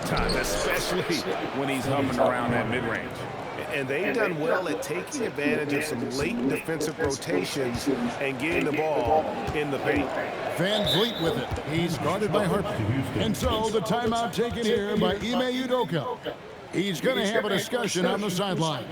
times, especially when he's humming around that mid-range. And they've done well at taking advantage of some late defensive rotations and getting the ball in the paint. Van Vliet with it. He's guarded by Harper. And so the timeout taken here by Ime Udoka. He's going to have a discussion on the sideline.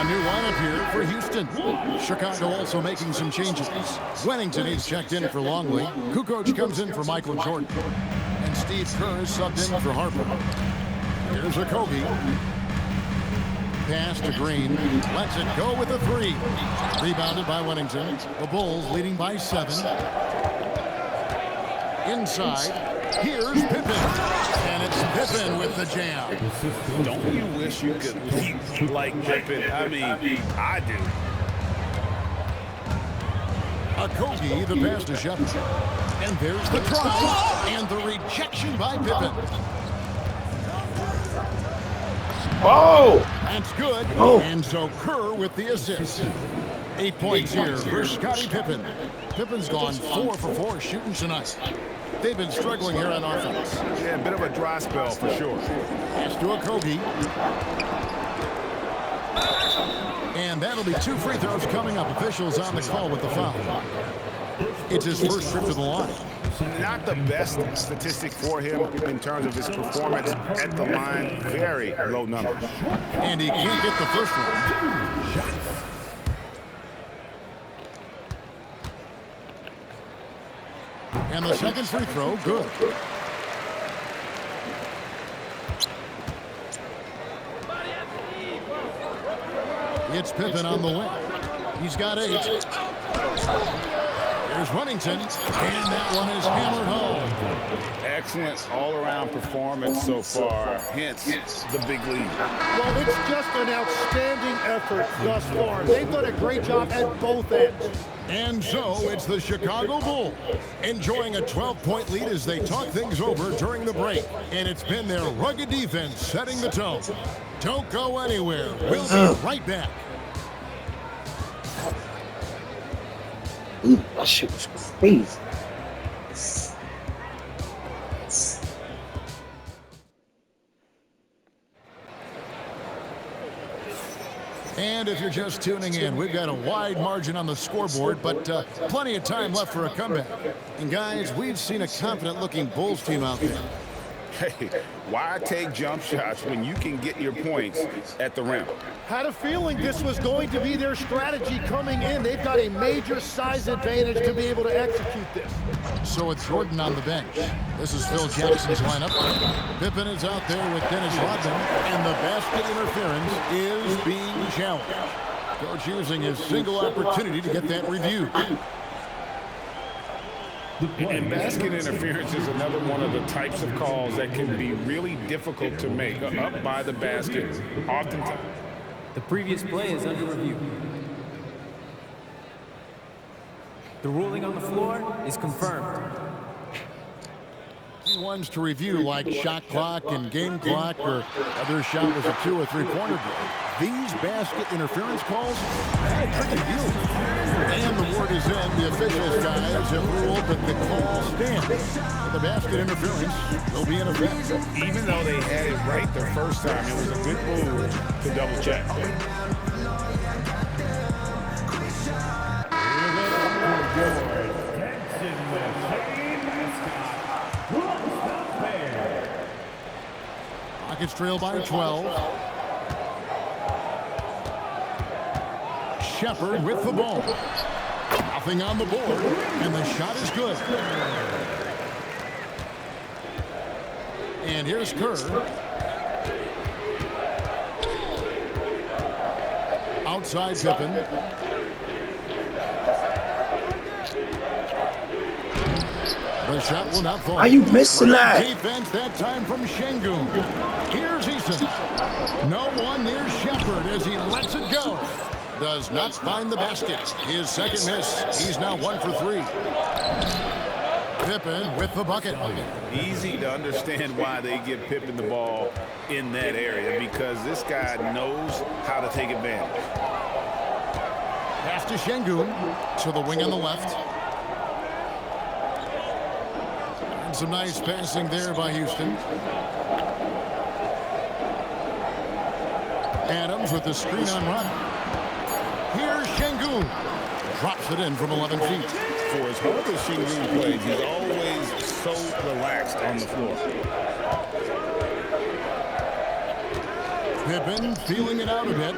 New lineup here for Houston. Chicago also making some changes. Wennington is checked in for Longley. Kukoc comes in for Michael Jordan. And Steve Kerr is subbed in for Harper. Here's Okogie. Pass to Green. Lets it go with a three. Rebounded by Wennington. The Bulls leading by 7. Inside. Here's Pippen. And it's Pippen with the jam. Don't you wish you could leap like Pippen? I mean, I do. Okogie, the pass to Shepard. And there's the try. And the rejection by Pippen. Oh! That's good. Oh. And so Kerr with the assist. 8 points here for Scottie Pippen. Pippen's gone 4 for 4 shooting tonight. They've been struggling here on offense. Yeah, a bit of a dry spell for sure. Pass to Okogie. And that'll be 2 free throws coming up. Officials on the call with the foul. It's his first trip to the line. Not the best statistic for him in terms of his performance at the line. Very low numbers. And he can't get the first one. And the second free throw, good. It's Pippen on the wing. He's got 8. There's Wennington, and that one is hammered home. Excellent all-around performance so far, hence the big lead. Well, it's just an outstanding effort thus far. They've done a great job at both ends. And so it's the Chicago Bulls enjoying a 12-point lead as they talk things over during the break. And it's been their rugged defense setting the tone. Don't go anywhere. We'll be right back. Ooh, that shit was crazy. And if you're just tuning in, we've got a wide margin on the scoreboard, but plenty of time left for a comeback. And guys, we've seen a confident-looking Bulls team out there. Hey, why take jump shots when you can get your points at the rim? Had a feeling this was going to be their strategy coming in. They've got a major size advantage to be able to execute this. So it's Jordan on the bench. This is Phil Jackson's lineup. Pippen is out there with Dennis Rodman, and the basket interference is being challenged. Coach using his single opportunity to get that reviewed. And basket interference is another one of the types of calls that can be really difficult to make up by the basket, oftentimes. The previous play is under review. The ruling on the floor is confirmed. Ones to review like shot clock and game clock, or other shot was a 2 or 3 pointer game. These basket interference calls, that's a tricky deal. And the word is in, the officials guys have ruled that the call stands. The basket interference will be in effect. Even though they had it right the first time, it was a good move to double check. Rockets trail by 12. Shepard with the ball. Nothing on the board, and the shot is good. And here's Kerr. Outside Pippen. The shot will not fall. Are you missing that? Defense that time from Şengün. Here's Eason. No one near Shepard as he lets it go. Does not find the basket. His second miss. He's now 1 for 3. Pippen with the bucket. Easy to understand why they give Pippen the ball in that area, because this guy knows how to take advantage. Pass to Şengün to the wing on the left. And some nice passing there by Houston. Adams with the screen on run. Here's Şengün. Drops it in from 11 feet. For as hard as Şengün plays, he's always so relaxed on the floor. Pippen feeling it out a bit.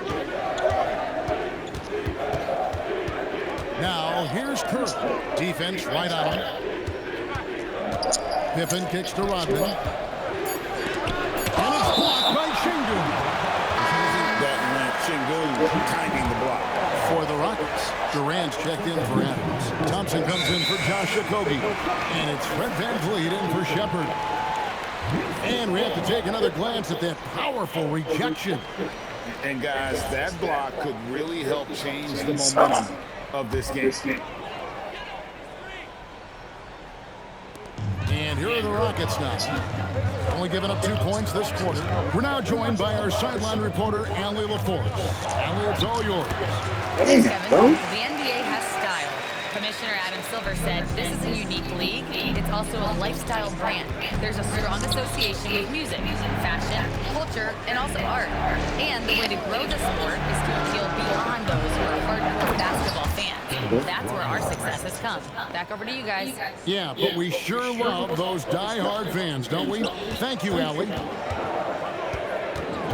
Now here's Kerr. Defense right on him. Pippen kicks to Rodman. And it's blocked by Şengün. That meant Şengün timing the block. For the Rockets, Durant's checked in for Adams. Thompson comes in for Josh Okogie. And it's Fred VanVleet in for Shepard. And we have to take another glance at that powerful rejection. And guys, that block could really help change the momentum of this game. And here are the Rockets now. Only giving up 2 points this quarter. We're now joined by our sideline reporter, Allie LaForce. Allie, it's all yours. Kevin, the NBA has style. Commissioner Adam Silver said this is a unique league. It's also a lifestyle brand. There's a strong association with music, fashion, culture, and also art. And the way to grow the sport is to appeal beyond those who are hardcore basketball fans. That's where our success has come. Back over to you guys. Yeah, but we sure love those die-hard fans, don't we? Thank you, Allie.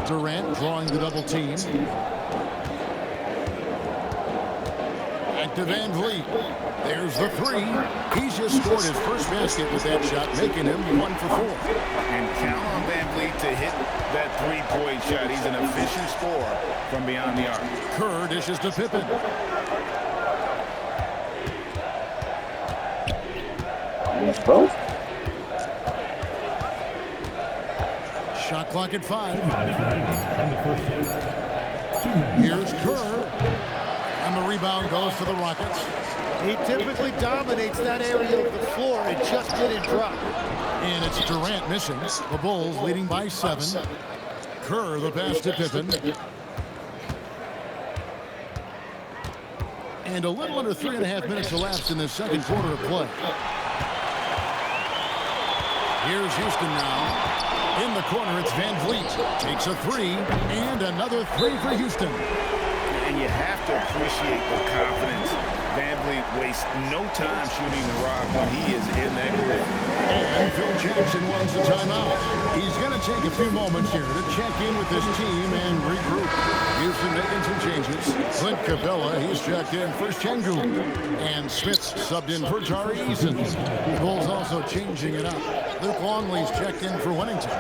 Durant drawing the double team. Back to VanVleet. There's the 3. He's just scored his first basket with that shot, making him 1 for 4. And count on VanVleet to hit that three-point shot. He's an efficient scorer from beyond the arc. Kerr dishes to Pippen. Bro. Shot clock at 5. Here's Kerr. And the rebound goes to the Rockets. He typically dominates that area of the floor. It just didn't drop. And it's Durant missing. The Bulls leading by 7. Kerr the pass to Pippen. And a little under 3.5 minutes elapsed in the second quarter of play. Here's Houston now. In the corner, it's VanVleet. Takes a 3, and another 3 for Houston. And you have to appreciate the confidence. VanVleet wastes no time shooting the rock when he is in that group. And Phil Jackson wants a timeout. He's going to take a few moments here to check in with his team and regroup. Houston making some changes. Clint Capella, he's checked in for Şengün. And Smith's subbed in for Tari Eason. The Bulls also changing it up. Luke Longley's checked in for Winnington.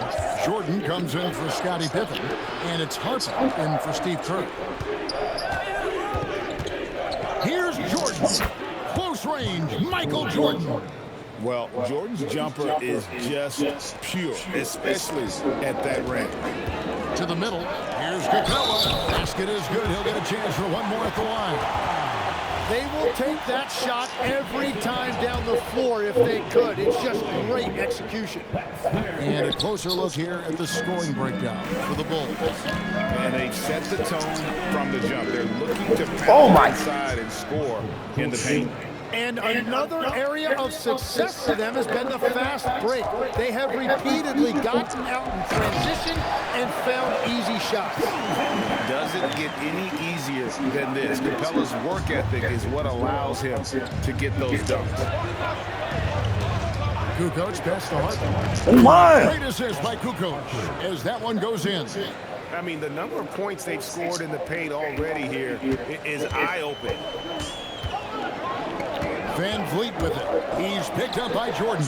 Jordan comes in for Scottie Pippen. And it's Harper in for Steve Kerr. Here's Jordan. Close range, Michael Jordan. Well, Jordan's jumper is just pure, especially at that rim. To the middle. Here's Capella. Basket is good. He'll get a chance for one more at the line. They will take that shot every time down the floor if they could. It's just great execution. And a closer look here at the scoring breakdown for the Bulls. And they've set the tone from the jump. They're looking to pound inside and score in the paint. And another area of success for them has been the fast break. They have repeatedly gotten out in transition and found easy shots. Doesn't get any easier than this. Capella's work ethic is what allows him to get those dunks. Kukoc pass to Harper. Oh my! Great assist by Kukoc as that one goes in. I mean, the number of points they've scored in the paint already here is eye-opening. VanVleet with it. He's picked up by Jordan.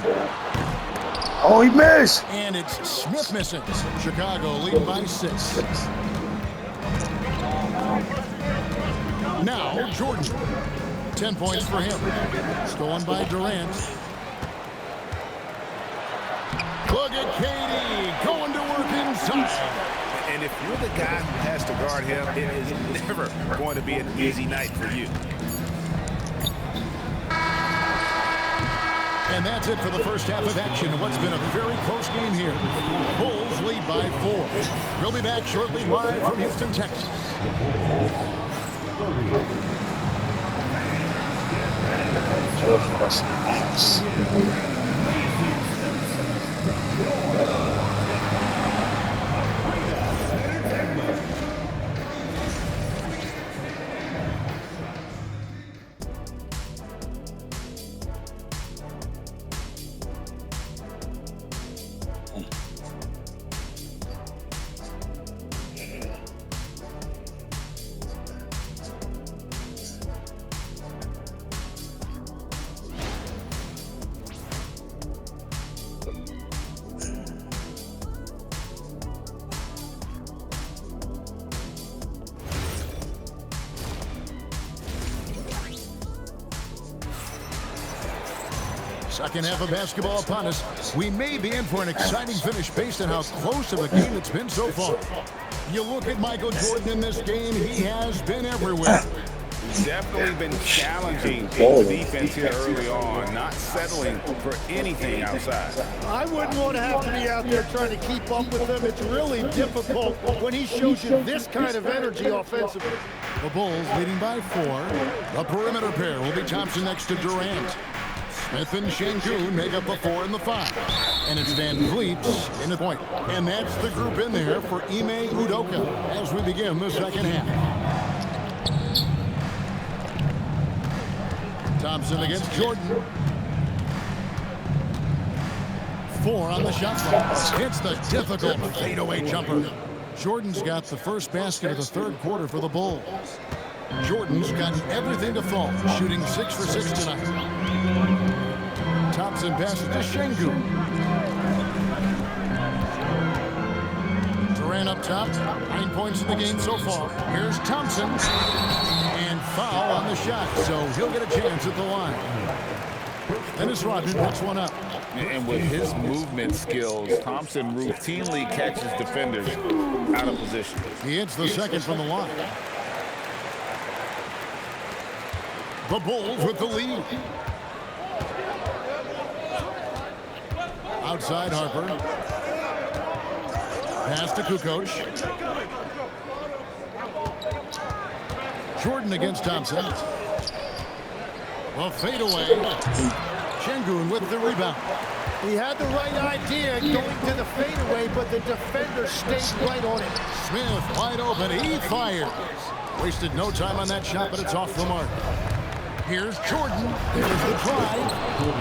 Oh, he missed. And it's Smith missing. Chicago leading by 6. Now Jordan. 10 points for him. Stolen by Durant. Look at KD going to work inside. And if you're the guy who has to guard him, it is never going to be an easy night for you. And that's it for the first half of action. What's been a very close game here. Bulls lead by 4. We'll be back shortly live from Houston, Texas. Second half of basketball upon us. We may be in for an exciting finish based on how close of a game it's been so far. You look at Michael Jordan in this game, he has been everywhere. Definitely been challenging the defense here early on, not settling for anything outside. I wouldn't want to have to be out there trying to keep up with him. It's really difficult when he shows you this kind of energy offensively. The Bulls leading by 4. The perimeter pair will be Thompson next to Durant. Smith and Şengün make up the 4 and the 5. And it's Van Vliet in the point. And that's the group in there for Ime Udoka as we begin the second half. Thompson against Jordan. 4 on the shot clock. It's the difficult fadeaway jumper. Jordan's got the first basket of the third quarter for the Bulls. Jordan's got everything to fall, shooting 6 for 6 tonight. Thompson passes to Şengün. Durant up top, 9 points in the game so far. Here's Thompson, and foul on the shot, so he'll get a chance at the line. Dennis Rodman picks one up. And with his movement skills, Thompson routinely catches defenders out of position. He hits the second from the line. The Bulls with the lead. Outside Harper. Pass to Kukoc. Jordan against Thompson. Well, fadeaway. Şengün with the rebound. He had the right idea going to the fadeaway, but the defender stayed right on it. Smith wide open. He fires. Wasted no time on that shot, but it's off the mark. Here's Jordan. There's the try.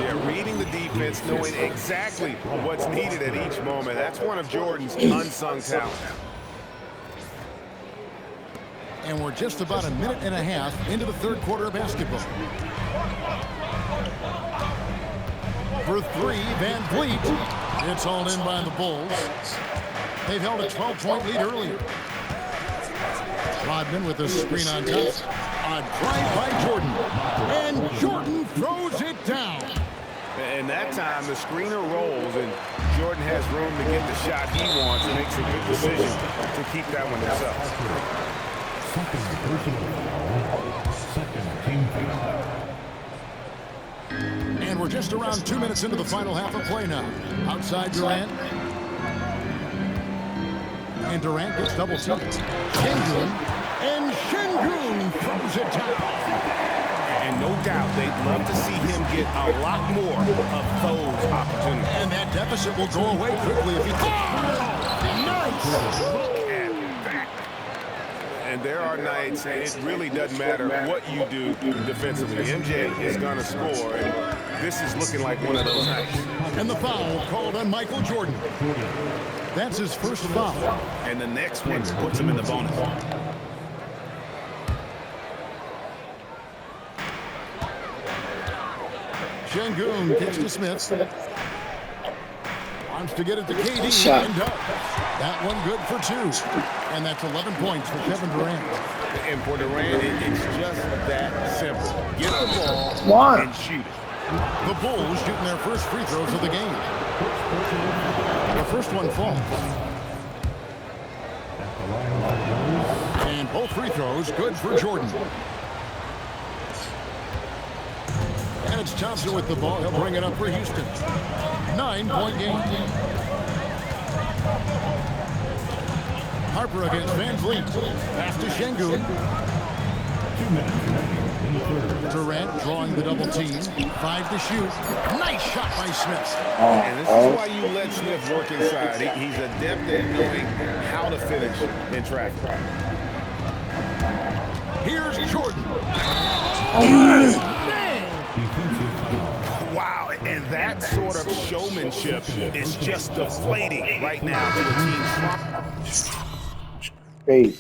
Yeah, reading the defense, knowing exactly what's needed at each moment. That's one of Jordan's unsung talents. And we're just about a minute and a half into the third quarter of basketball. For 3, Van Vliet. It's all in by the Bulls. They've held a 12-point lead earlier. Rodman with the screen on top. A drive by Jordan. And Jordan throws it down. And that time, the screener rolls, and Jordan has room to get the shot he wants and makes a good decision to keep that one himself. And we're just around 2 minutes into the final half of play now. Outside Durant. And Durant gets double teamed. Şengün. And Şengün throws it down. And no doubt they'd love to see him get a lot more of those opportunities. And that deficit will go away quickly if he... Nice! Look at that. And there are nights, and it really doesn't matter what you do defensively. MJ is going to score, and this is looking like one of those nights. And the foul called on Michael Jordan. That's his first foul. And the next one puts him in the bonus. Şengün kicks to Smith. Wants to get it to KD and does. That one good for 2. And that's 11 points for Kevin Durant. And for Durant, it's just that simple. Get the ball and shoot it. The Bulls shooting their first free throws of the game. first one falls. And both free throws good for Jordan. And it's Thompson with the ball. He'll bring it up for Houston. 9-point game. Harper against Van Vliet. Pass to Şengün. Durant drawing the double team. 5 to shoot. Nice shot by Smith. And this is why you let Smith work inside. He's adept at knowing how to finish in traffic. Here's Jordan. Wow, and that sort of showmanship is just deflating right now to the team's. Hey.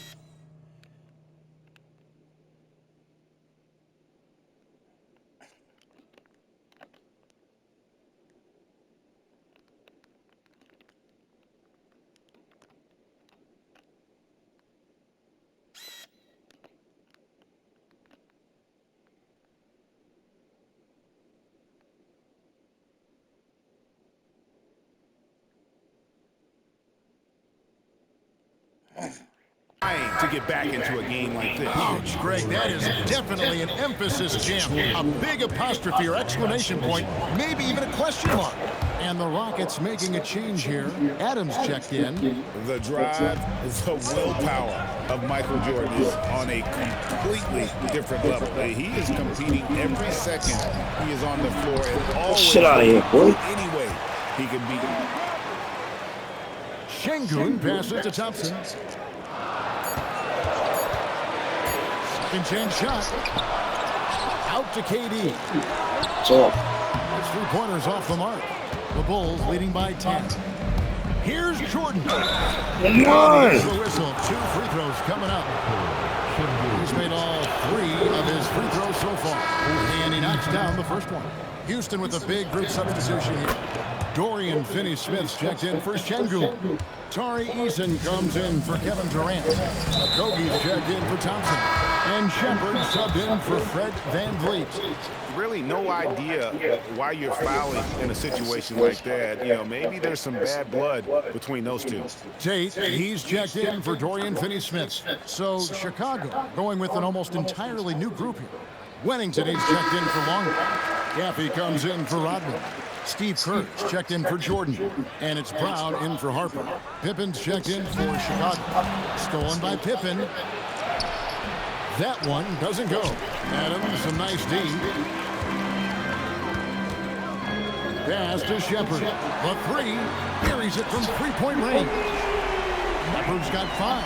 To get back into a game like this. Huge, Greg. That is definitely an emphasis jam. A big apostrophe or exclamation point, maybe even a question mark. And the Rockets making a change here. Adams checked in. The drive, the willpower of Michael Jordan is on a completely different level. He is competing every second he is on the floor and always Shit out of here, boy. any way he can beat him. Şengün passes to Thompson. Second chance shot. Out to KD. So, It's 3-pointers off the mark. The Bulls leading by 10. Here's Jordan. Here's the whistle. 2 free throws coming up. He's made all 3 of his free throws so far. And he knocks down the first one. Houston with a big group substitution here. Dorian Finney-Smith's checked in for Şengün. Tari Eason comes in for Kevin Durant. Okogie's checked in for Thompson. And Shepard subbed in for Fred Van Vliet. Really no idea why you're fouling in a situation like that. You know, maybe there's some bad blood between those two. Tate, he's checked in for Dorian Finney-Smith. So Chicago going with an almost entirely new group here. Wennington, he's checked in for Longley. Gaffey comes in for Rodman. Steve Kerr's checked in for Jordan. And it's Brown in for Harper. Pippen's checked in for Chicago. Stolen by Pippen. That one doesn't go. Adams, a nice D. Pass to Shepard. The 3. Carries it from 3-point range. Shepard's got 5.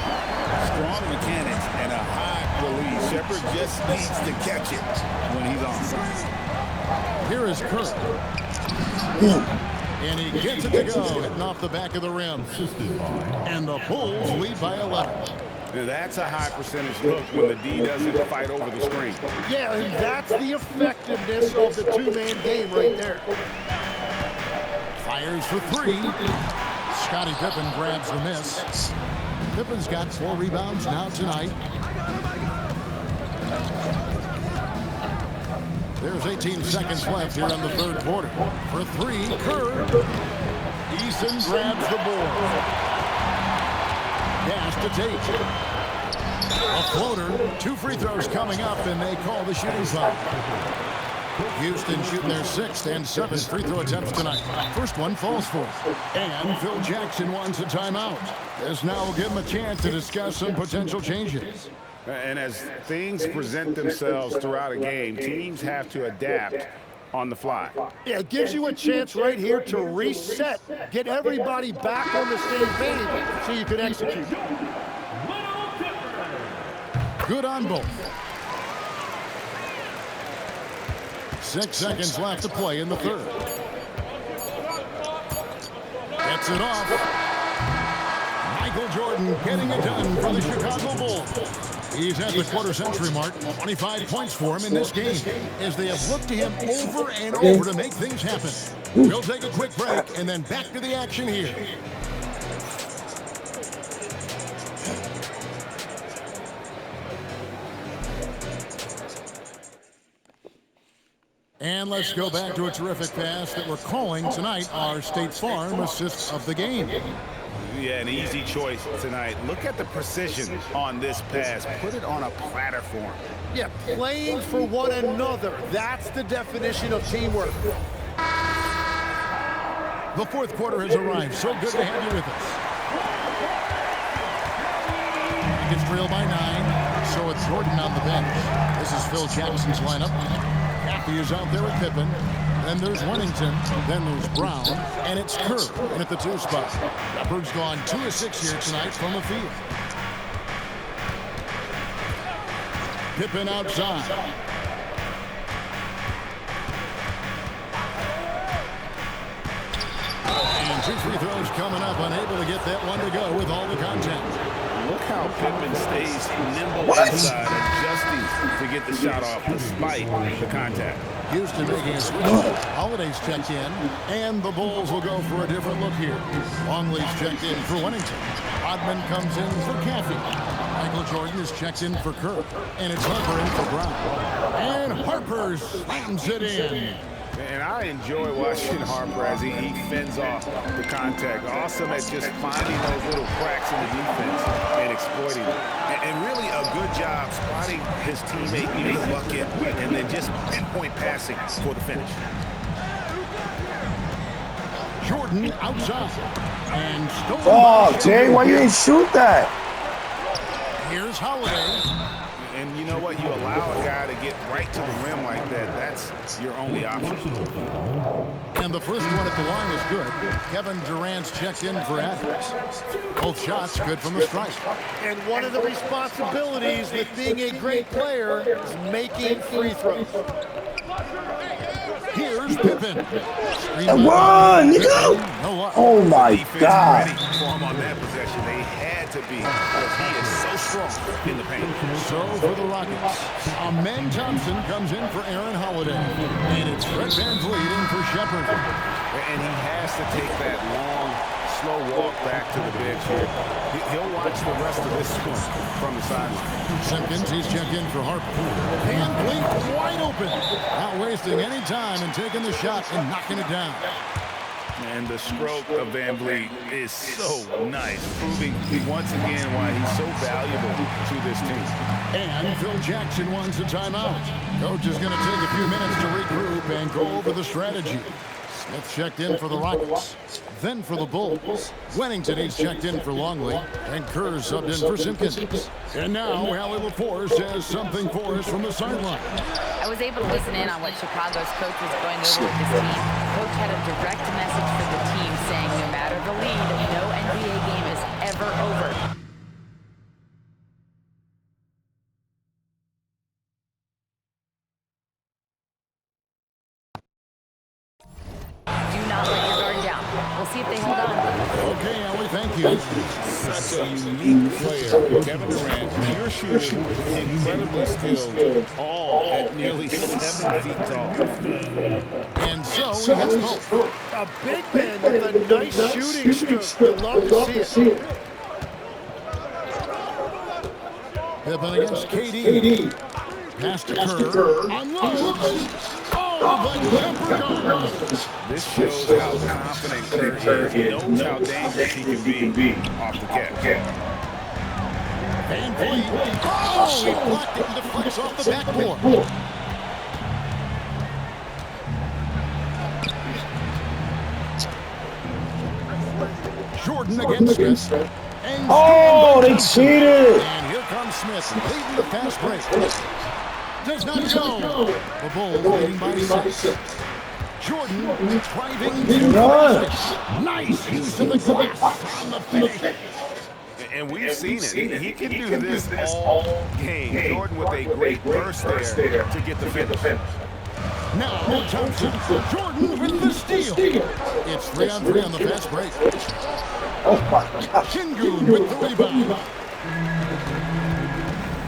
Strong mechanics and a high release. Shepard just needs to catch it when he's onside. Here is Kerr. And he gets it to go, hitting off the back of the rim. And the Bulls lead by 11. Now, that's a high percentage look when the D doesn't fight over the screen. Yeah, and that's the effectiveness of the two-man game right there. Fires for 3. Scottie Pippen grabs the miss. Pippen's got 4 rebounds now tonight. There's 18 seconds left here in the third quarter. For 3, Kerr. Eason grabs the board. Pass to Tate. A floater. 2 free throws coming up, and they call the shooting foul. Houston shooting their 6th and 7th free throw attempts tonight. First one falls for. And Phil Jackson wants a timeout. This now will give him a chance to discuss some potential changes. And as things present themselves throughout a game, teams have to adapt on the fly. Yeah, it gives you a chance right here to reset, get everybody back on the same page so you can execute. Good on both. 6 seconds left to play in the third. Gets it off. Michael Jordan getting it done for the Chicago Bulls. He's at the quarter-century mark. 25 points for him in this game as they have looked to him over and over to make things happen. We'll take a quick break and then back to the action here. And let's go back to a terrific pass that we're calling tonight our State Farm assist of the game. Yeah, an easy choice tonight. Look at the precision on this pass. Put it on a platter for him. Yeah, playing for one another. That's the definition of teamwork. The fourth quarter has arrived. So good to have you with us. He gets trailed by 9. So it's Jordan on the bench. This is Phil Jackson's lineup. Caffey is out there with Pippen. Then there's Wennington. Then there's Brown. And it's Kerr in at the 2 spot. Leopard's gone 2 of 6 here tonight from the field. Pippen outside. And 2 free throws coming up. Unable to get that one to go with all the contact. Look how Pippen stays nimble inside, adjusting to get the shot off despite the contact. Houston making a switch. Holiday's checked in, and the Bulls will go for a different look here. Longley's checked in for Wennington. Rodman comes in for Caffey. Michael Jordan is checked in for Kerr, and it's Harper in for Brown. And Harper slams it in. And I enjoy watching Harper as he fends off the contact. Awesome at just finding those little cracks in the defense and exploiting it. And really a good job spotting his teammate in a bucket and then just pinpoint passing for the finish. Jordan outside. And stolen. Oh, Jay, why you didn't shoot that? Here's Holiday. And you know what? You allow a guy to get right to the rim like that. That's your only option. And the first one at the line is good. Kevin Durant's checked in for Adams. Both shots good from the stripe. And one of the responsibilities with being a great player is making free throws. Here's Pippen. And one, nigga. No luck. Oh my Defense God. ready for him on that possession. They had to be because he is so strong in the paint. So for the Rockets, Amen Thompson comes in for Aaron Holiday. And it's Fred VanVleet in for Shepherd. And he has to take that long, slow walk back to the bench here. He'll watch the rest of this one from the sideline. Simpkins, he's checked in for Harper. VanVleet wide open. Not wasting any time and taking the shot and knocking it down. And the stroke of VanVleet is so nice, proving once again why he's so valuable to this team. And Phil Jackson wants a timeout. Coach is going to take a few minutes to regroup and go over the strategy. Smith checked in for the Rockets. Then for the Bulls. Wennington, he's checked in for Longley. And Kerr subbed in for Simpkins. And now Allie LaForce has something for us from the sideline. I was able to listen in on what Chicago's coach was going over with this team. Coach had a direct message for the team saying no matter the lead, no NBA game is ever over. Do not let your guard down. We'll see if they hold on. Okay, Allie, thank you. Such a unique player. Kevin Durant, pure shooter, incredibly skilled, all at nearly 7 feet tall. And so he gets both. A big man with a nice shooting stroke. You love to see it. Pippen against KD. Pass to Kerr. Unloads. Oh, the jumper goes. This shows how confident Kerr is. He knows how dangerous he can be off the catch. VanVleet. Oh, he blocked it and deflects off the backboard. Jordan against Smith. And Oh, they cheated. And here comes Smith leading the fast break. Does not go. The Bulls leading by 6. Jordan driving to the basket. Nice use of the glass on the finish. And we've seen it. He can do this all game. Jordan with a great burst there to get the finish. Now Thompson. Jordan with the steal. It's 3-on-3 on the fast break. Şengün with the rebound.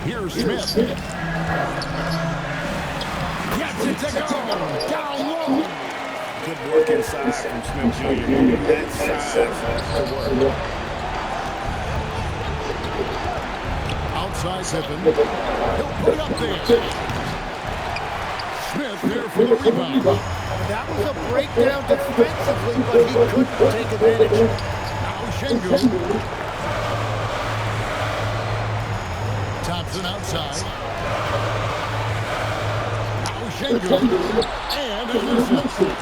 Here's Smith. Gets it to go. Down low. Good work inside from Smith Jr. That size to work. Outside Pippen. He'll put it up there. Smith there for the rebound. That was a breakdown defensively, but he couldn't take advantage. Now Şengün. Thompson outside. Now Şengün. And a missile.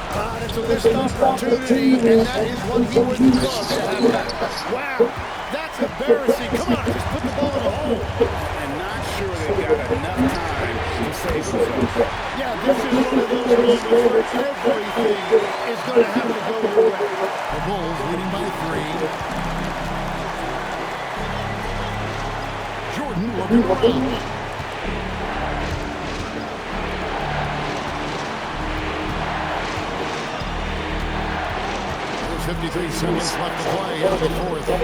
It's a missed opportunity, and that is one he would love to have back. Wow, that's embarrassing. Come on, just put the ball in the hole. And not sure they got enough time to save themselves. Yeah, this is one of those moments where everything is going to have to go your way. The Bulls leading by 3. Jordan looking around. 53 seconds left to play here in the fourth. Down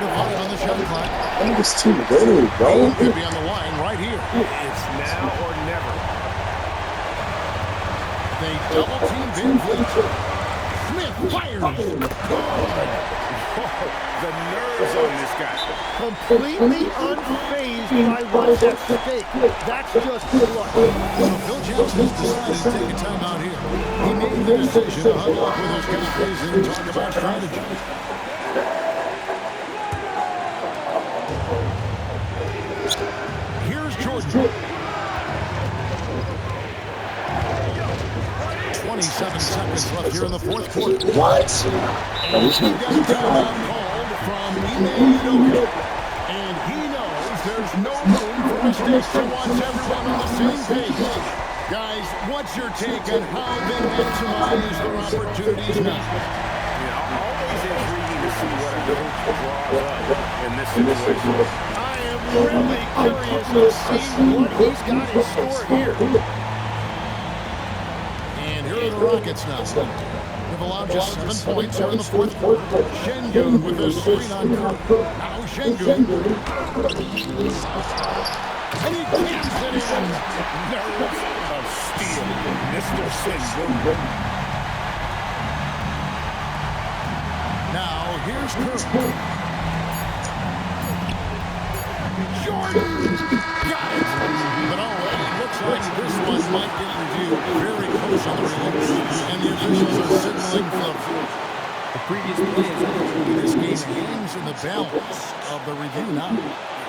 to 5 on the shot clock. That was too early, bro. He could be on the line right here. It's now or never. They double team Van Vliet. Smith fires. The nerves on this guy. Completely unfazed by what's at stake. That's just luck. So Phil Jackson's decided to take a timeout here. He made the decision to huddle up with his guys and talk about strategy. Here's Jordan. 27 seconds left here in the fourth quarter. What? And he got a timeout called from Ime Udoka. And he knows there's no room for mistakes. He wants everyone on the same page. Guys, what's your take on how they maximize their opportunities now? Always intriguing to see what a coach draws up in this situation. I am really curious to see what he's got in store here. And here are the Rockets now. They've allowed just 7 points here in the fourth quarter. Şengün with his screen on Kirk. Now Şengün. And he keeps it in. Nerves of steel, Mr. Şengün. Now here's Kirk. Jordan got it. But it looks like this one might get reviewed very close on the release. And the officials are signaling for the field. The previous play is This game hangs in the balance of the review now.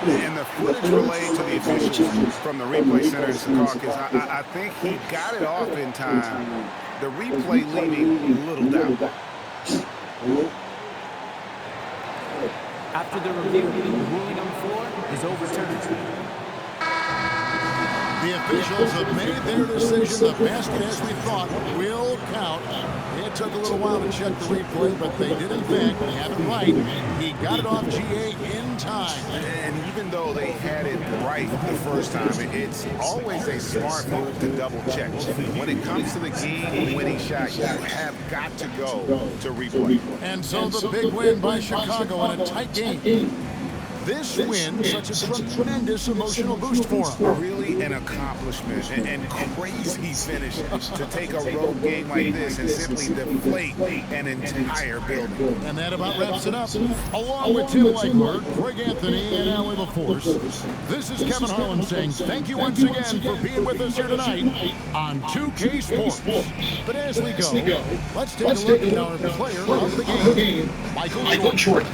And the footage relayed to the officials from the replay center in Secaucus, I think he got it off in time. The replay leaving little doubt. After the review, the ruling on the floor is overturned. The officials have made their decision. The basket, as we thought, will count. It took a little while to check the replay, but they did, in fact, have it right. He got it off GA in time. And even though they had it right the first time, it's always a smart move to double check. When it comes to the game-winning shot, you have got to go to replay. And so the big win by Chicago in a tight game. This win, such a tremendous emotional boost for him. Really an accomplishment and crazy finish to take a road game like this and simply deflate an entire building. And that about wraps it up. Along with Tim Legler, Greg Anthony, and Allie LaForce, this is Kevin Harlan saying thank you once again for being with us here tonight on 2K Sports. But as we go, let's take a look at our player of the game, Michael Jordan.